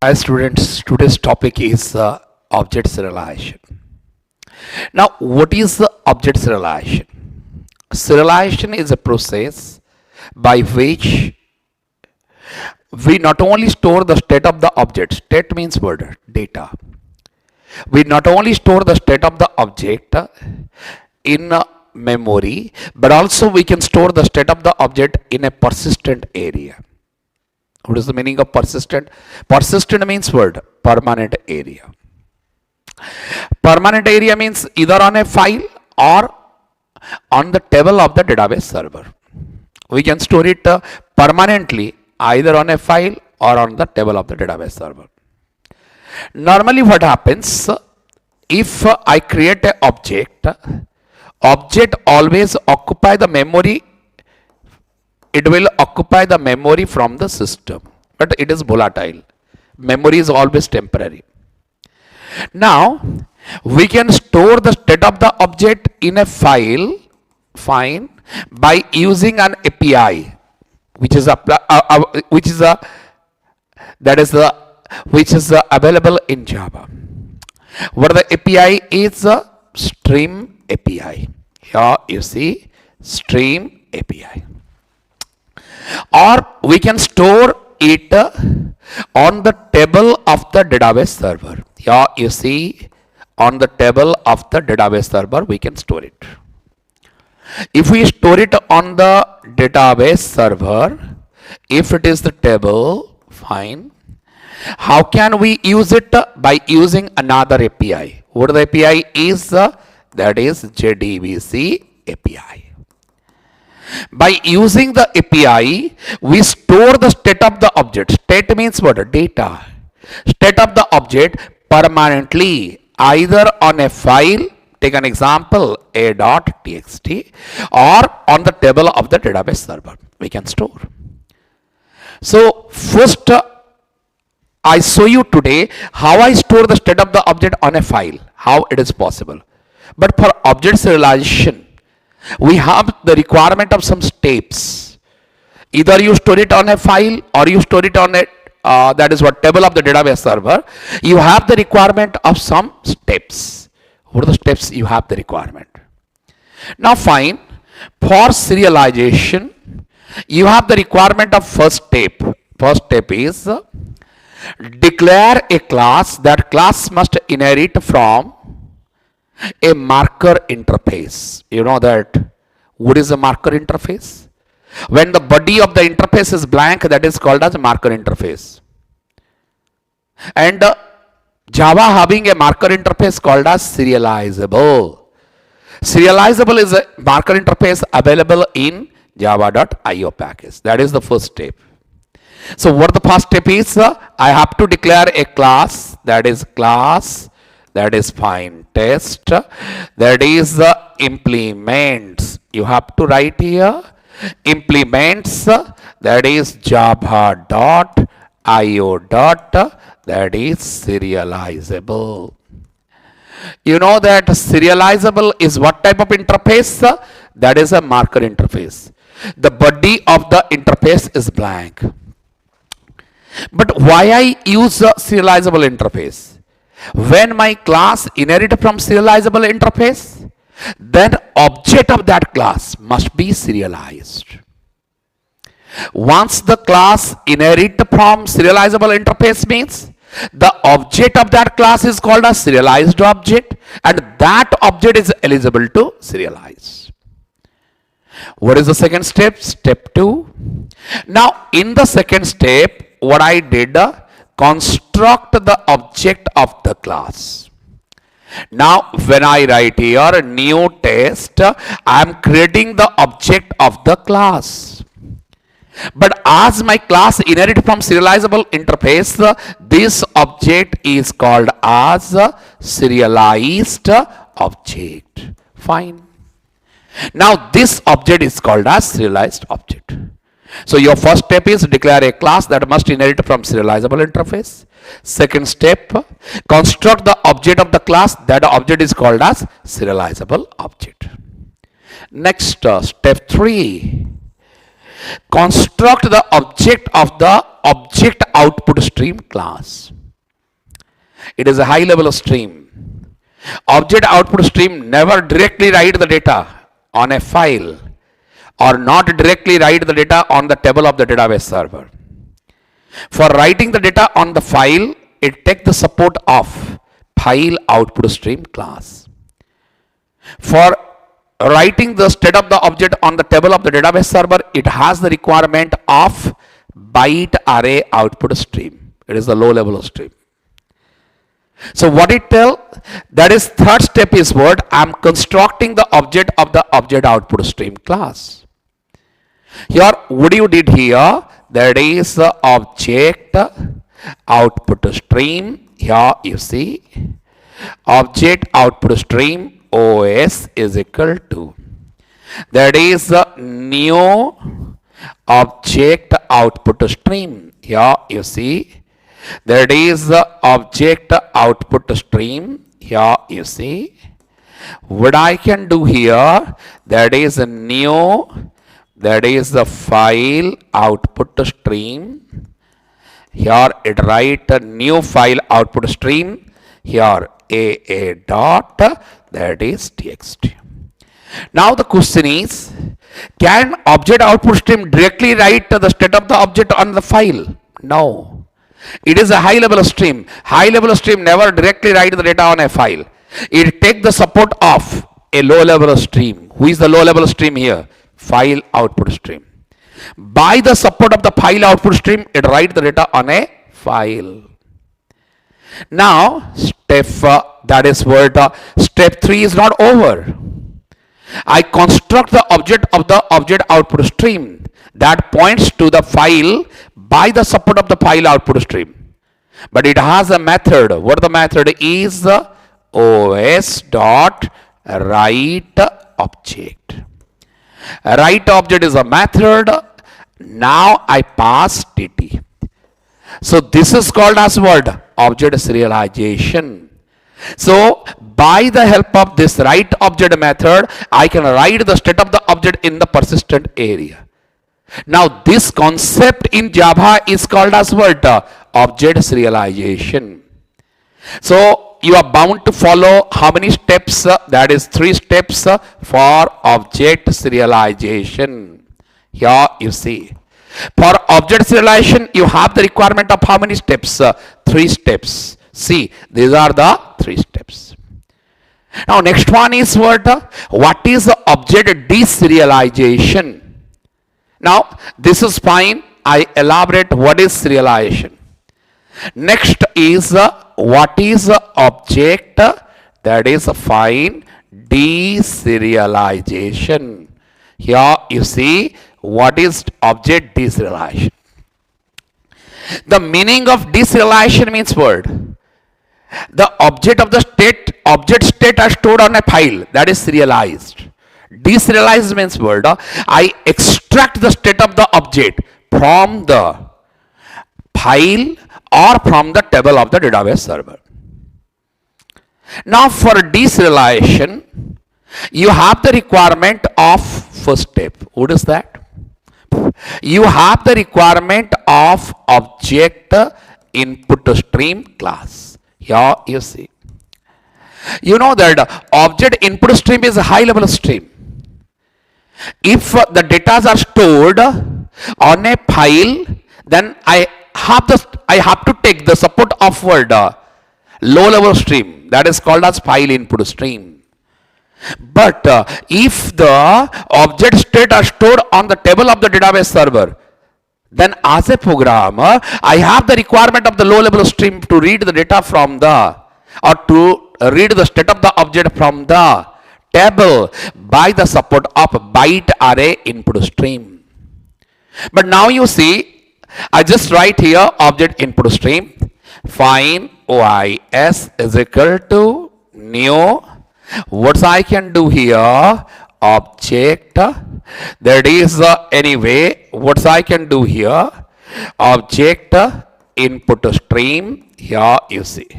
Hi students, today's topic is object serialization. Now, what is the object serialization? Serialization is a process by which we not only store the state of the object, state means word, data. We not only store the state of the object in memory, but also we can store the state of the object in a persistent area. What is the meaning of persistent? Persistent means word, permanent area. Permanent area means either on a file or on the table of the database server. We can store it permanently either on a file or on the table of the database server. Normally what happens, if I create an object always occupy the memory. It will occupy the memory from the system, but it is volatile. Memory is always temporary. Now, we can store the state of the object in a file, fine, by using an API, which is available in Java. What the API is? A stream API. Here you see stream API. Or we can store it on the table of the database server. Here you see on the table of the database server we can store it. If we store it on the database server, if it is the table, fine. How can we use it? By using another API. What the API is? That is JDBC API. By using the API, we store the state of the object. State means what? Data. State of the object permanently either on a file, take an example a.txt, or on the table of the database server we can store. So first I show you today how I store the state of the object on a file, how it is possible. But for object serialization, we have the requirement of some steps. Either you store it on a file or you store it on a that is what table of the database server. You have the requirement of some steps. What are the steps you have the requirement? Now fine, for serialization, you have the requirement of first step. First step is declare a class. That class must inherit from a marker interface. You know that what is a marker interface? When the body of the interface is blank, that is called as a marker interface. And Java having a marker interface called as serializable. Serializable is a marker interface available in java.io package. That is the first step. So what the first step is? I have to declare a class, that is class, that is fine test, that is implements. You have to write here implements, that is java.io that is serializable. You know that serializable is what type of interface? That is a marker interface. The body of the interface is blank. But why I use a serializable interface? When my class inherit from serializable interface, then object of that class must be serialized. Once the class inherit from serializable interface means the object of that class is called a serialized object, and that object is eligible to serialize. What is the second step? Step 2. Now in the second step, what I did, construct the object of the class. Now when I write here new test, I am creating the object of the class. But as my class inherit from serializable interface, this object is called as serialized object. Fine. Now this object is called as serialized object. So your first step is declare a class that must inherit from serializable interface. Second step, construct the object of the class. That object is called as serializable object. Next, step 3. construct the object of the object output stream class. It is a high level stream. Object output stream never directly write the data on a file or not directly write the data on the table of the database server. For writing the data on the file, it takes the support of file output stream class. For writing the state of the object on the table of the database server, it has the requirement of byte array output stream. It is the low level stream. So what it tell? That is third step is what? I am constructing the object of the object output stream class. Here, what you did here? That is the object output stream. Here you see object output stream OS is equal to, that is the new object output stream. Here you see that is the object output stream. Here you see what I can do here, that is a new, that is the file output stream. Here it write a new file output stream. Here a dot, that is txt. Now the question is, can object output stream directly write the state of the object on the file? No. It is a high level stream. High level stream never directly write the data on a file. It take the support of a low level stream. Who is the low level stream here? File output stream. By the support of the file output stream, it write the data on a file. Now step that is what step 3 is not over. I construct the object of the object output stream that points to the file by the support of the file output stream. But it has a method. What the method is? OS dot write object. Write object is a method. Now I pass dt. So this is called as what? Object serialization. So by the help of this write object method, I can write the state of the object in the persistent area. Now this concept in Java is called as what? Object serialization. So you are bound to follow how many steps? That is 3 steps for object serialization. Here you see. For object serialization, you have the requirement of how many steps? 3 steps. See, these are the 3 steps. Now next one is what? What is the object deserialization? Now this is fine. I elaborate what is serialization. Next is what is object? That is fine. Deserialization. Here you see what is object deserialization. The meaning of deserialization means what? The object of the object state are stored on a file, that is serialized. Deserialized means what? I extract the state of the object from the file or from the table of the database server. Now for deserialization, you have the requirement of first step. What is that? You have the requirement of object input stream class. Here you see. You know that object input stream is a high level stream. If the data are stored on a file, then I have to take the support of word low level stream, that is called as file input stream. But if the object state are stored on the table of the database server, then as a programmer, I have the requirement of the low level stream to read the data from the, or to read the state of the object from the table by the support of byte array input stream. But now you see, I just write here object input stream, fine OIS is equal to new. What I can do here? Object, that is anyway, what I can do here? Object input stream, here you see.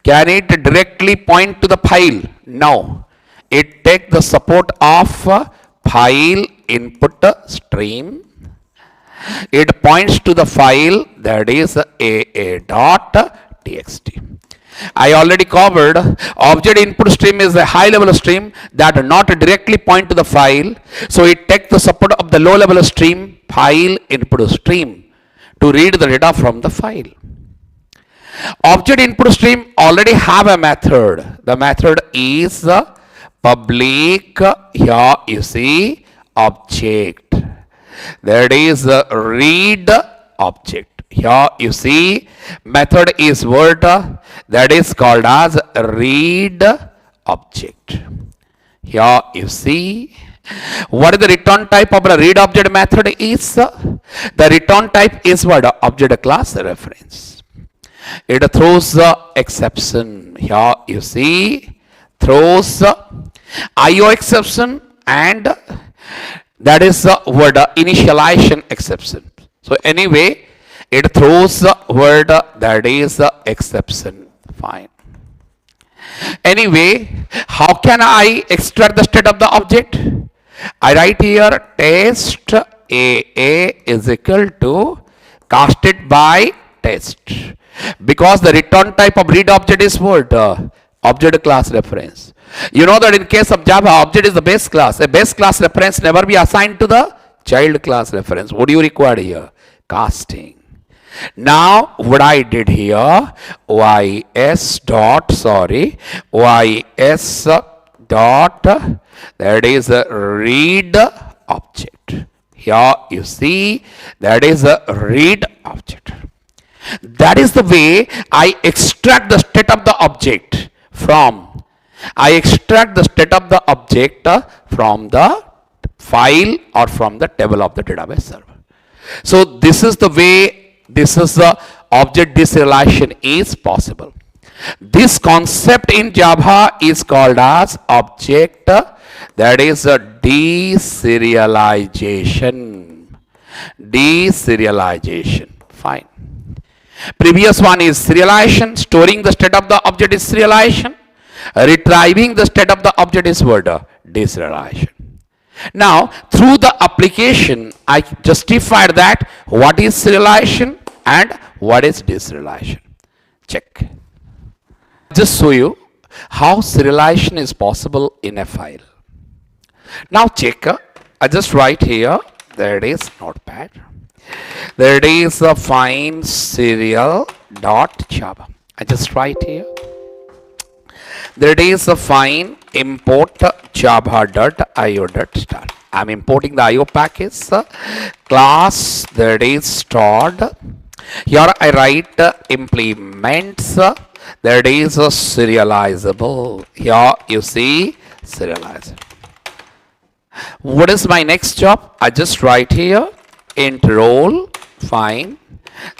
Can it directly point to the file? No. It takes the support of file input stream. It points to the file that is aa.txt. I already covered object input stream is a high level stream that not directly point to the file. So it takes the support of the low level stream file input stream to read the data from the file. Object input stream already have a method. The method is public, here you see, object. That is read object. Here you see method is word that is called as read object. Here you see what is the return type of the read object method is. The return type is what? Object class reference. It throws the exception. Here you see throws IO exception and that is the word initialization exception. So anyway, it throws the word that is the exception. Fine. Anyway, how can I extract the state of the object? I write here test AA is equal to casted by test. Because the return type of read object is what? Object class reference. You know that in case of Java, object is the base class. A base class reference never be assigned to the child class reference. What do you require here? Casting. Now what I did here, ys dot that is a read object. Here you see that is a read object. That is the way I extract the state of the object from the file or from the table of the database server. So this is the way, this is the object deserialization is possible. This concept in Java is called as object that is a deserialization. Deserialization. Fine. Previous one is serialization. Storing the state of the object is serialization. Retrieving the state of the object is what? Deserialization. Now, through the application, I justified that what is serialization and what is deserialization. Check. Just show you how serialization is possible in a file. Now check. I just write here. There it is. Notepad. There it is. Find serial.java. I just write here. There it is. Find import java.io.start. I'm importing the IO package. Class that is stored. Here I write implements. That is serializable. Here you see serializer. What is my next job? I just write here int role. Fine.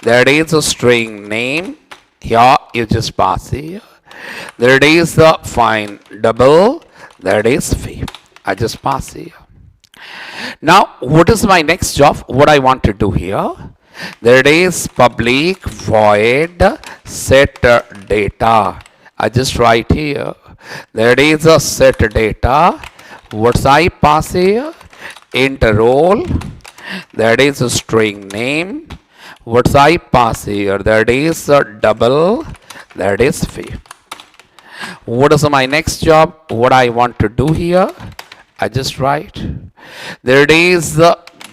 That is a string name. Here you just pass here. There it is fine double. That is fee. I just pass here. Now what is my next job? What I want to do here? There it is public void set data. I just write here. There it is a set data. What's I pass here? Int role. That is a string name. What's I pass here? That is a double. That is fee. What is my next job? What I want to do here? I just write. There it is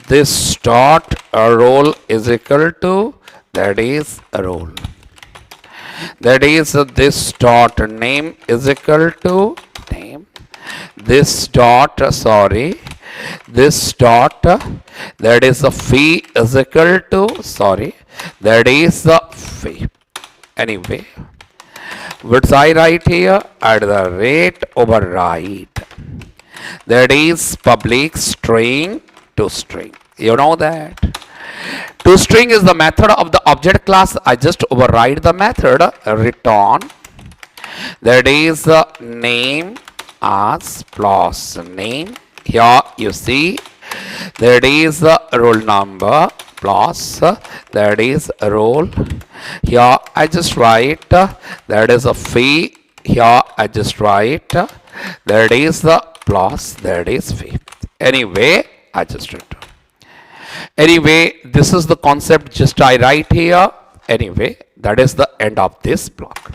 this dot role is equal to that is a role. That is this dot name is equal to name. This dot this dot that is a fee is equal to that is a fee. Anyway, what I write here at the rate override. That is public string to string. You know that. ToString is the method of the object class. I just override the method return. That is name as plus name. Here you see that is roll number plus that is roll. Here I just write that is a fee. Here I just write that is the plus that is fee. Anyway, I just return. Anyway, this is the concept just I write here. Anyway, that is the end of this block.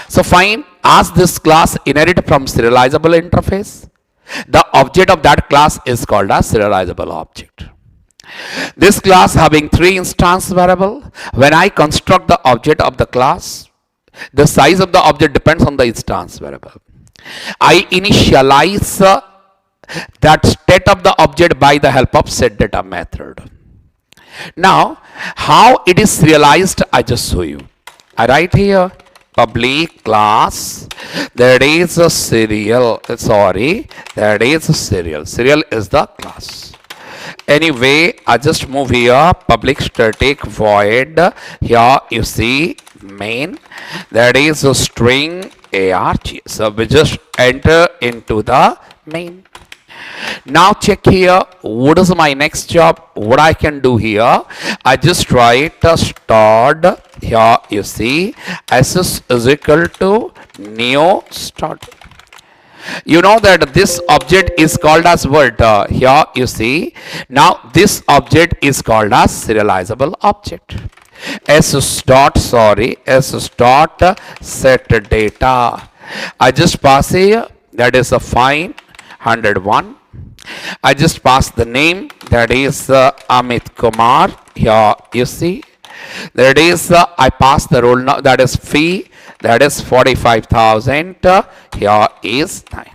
So fine, as this class inherit from serializable interface, the object of that class is called a serializable object. This class having three instance variable. When I construct the object of the class, the size of the object depends on the instance variable. I initialize that state of the object by the help of setData method. Now, how it is serialized, I just show you. I write here public class, that is a serial, that is a serial. Serial is the class. Anyway, I just move here public static void. Here you see main, that is a string arg. So we just enter into the main. Now check here, what is my next job? What I can do here, I just write a start. Here you see ss is equal to new start. You know that this object is called as what? Here you see, now this object is called as serializable object. S dot set data. I just pass here, that is a fine 101. I just pass the name, that is Amit Kumar. Here you see, that is I pass the roll, that is fee, that is 45,000. Here is 9.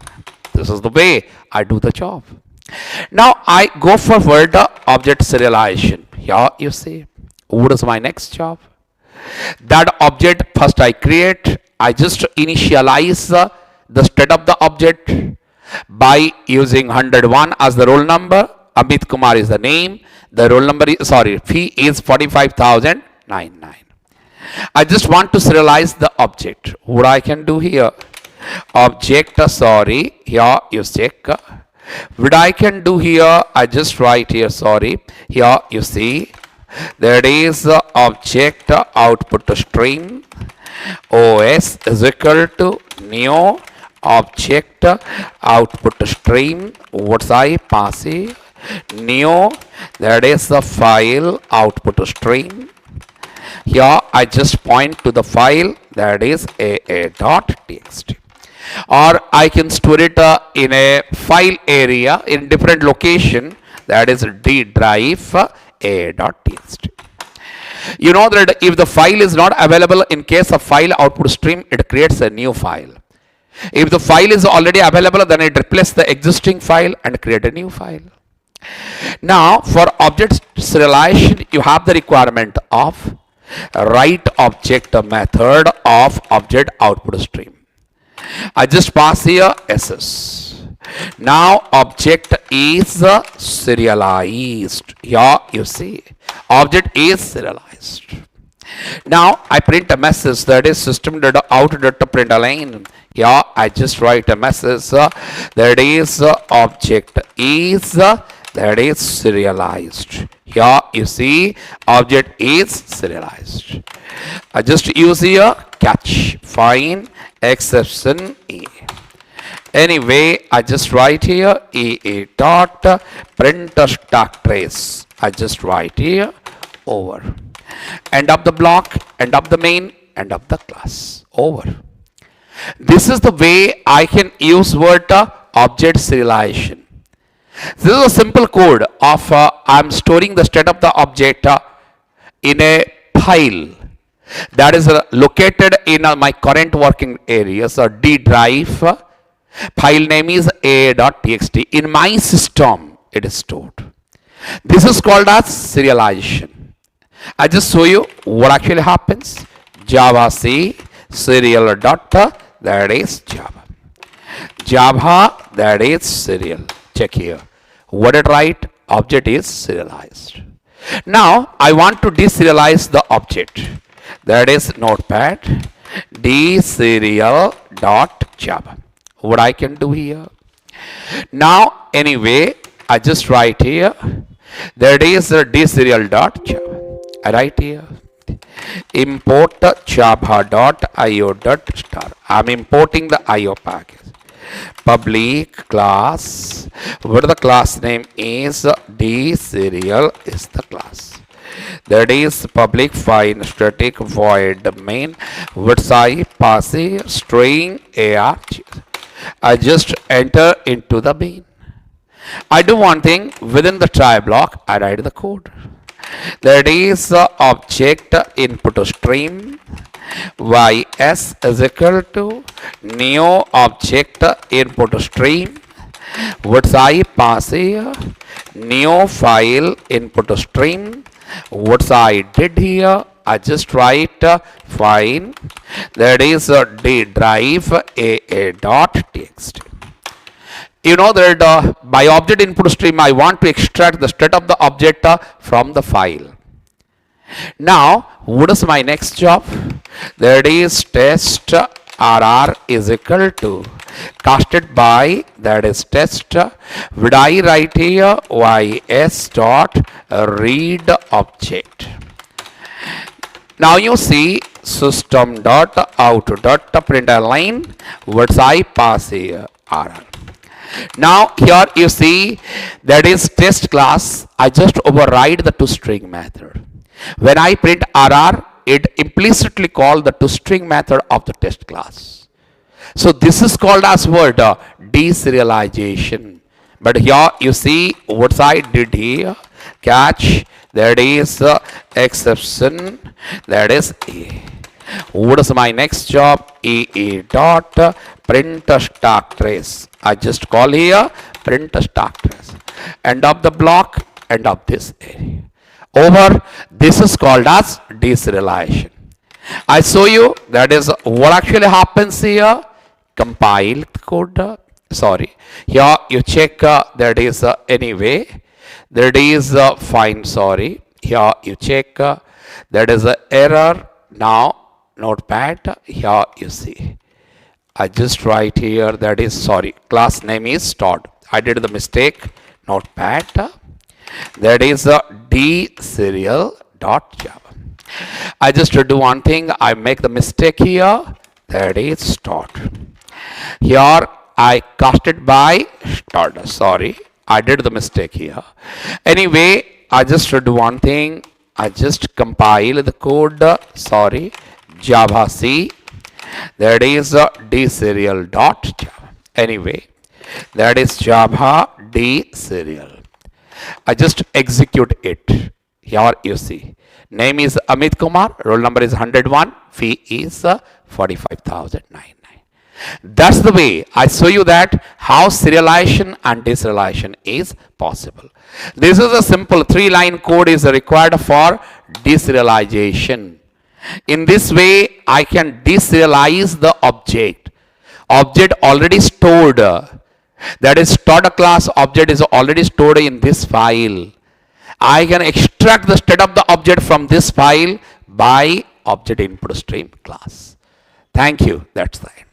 This is the way I do the job. Now I go forward object serialization. Here you see, what is my next job? That object first I create, I just initialize the state of the object by using 101 as the roll number. Amit Kumar is the name. The roll number is, fee is 45,099. I just want to serialize the object. What I can do here? Object, here you check. What I can do here? I just write here, here you see, that is object output stream. OS is equal to new object output stream. What's I pass here? New, that is the file output stream. Here I just point to the file, that is aa.txt. Or I can store it in a file area in different location, that is D drive a.txt. You know that if the file is not available in case of file output stream, it creates a new file. If the file is already available, then it replaces the existing file and create a new file. Now for object serialization, you have the requirement of write object method of object output stream. I just pass here ss. Now object is serialized. Here you see, object is serialized. Now I print a message, that is system.out.println. Here I just write a message, that is object is, that is serialized. Here you see, object is serialized. I just use here catch, find, exception E. Anyway, I just write here EA dot print stack trace. I just write here over. End of the block, end of the main, end of the class. Over. This is the way I can use word object serialization. This is a simple code of I'm storing the state of the object in a file that is located in my current working area. So D drive, file name is a.txt. In my system, it is stored. This is called as serialization. I just show you what actually happens. Java C serial dot, that is Java. Java, that is serial. Check here. What it write? Object is serialized. Now I want to deserialize the object. That is notepad deserial.java. What I can do here? Now anyway, I just write here, that is deserial.java. I write here import java.io.star. I'm importing the IO package. public class, where the class name is D serial is the class. That is public fine static void main which I pass a string arg. I just enter into the main. I do one thing within the try block. I write the code. That is object input stream ys is equal to new object input stream which I pass a new file input stream. What I did here, I just write fine, that is d drive a dot txt. You know that by object input stream I want to extract the state of the object from the file. Now what is my next job? That is test rr is equal to casted by, that is test, would I write here ys dot read object. Now you see system dot out dot print line what I pass here rr. Now here you see that is test class. I just override the toString method. When I print rr, it implicitly called the toString method of the test class. So this is called as word deserialization. But here you see what I did here, catch, that is exception, that is a. What is my next job? E dot print stack trace. I just call here print stack trace. End of the block, end of this area. Over, this is called as deserialization. I show you that is what actually happens here. Compile code. Sorry, here you check that is anyway. That is fine. Sorry, here you check that is error. Now notepad. Here you see. I just write here that is sorry. Class name is stored. I did the mistake. Notepad. That is d serial dot java. I just do one thing. I make the mistake here. That is stored. Here I casted by stored. Sorry, I did the mistake here. Anyway, I just do one thing. I just compile the code. Sorry, Java C. That is d serial dot java. Anyway, that is Java d serial. I just execute it. Here you see. Name is Amit Kumar. Roll number is 101. Fee is 45,099. That's the way I show you that how serialization and deserialization is possible. This is a simple 3-line code is required for deserialization. In this way, I can deserialize the object. Object already stored. That is stored class object is already stored in this file. I can extract the state of the object from this file by object input stream class. Thank you. That's the end.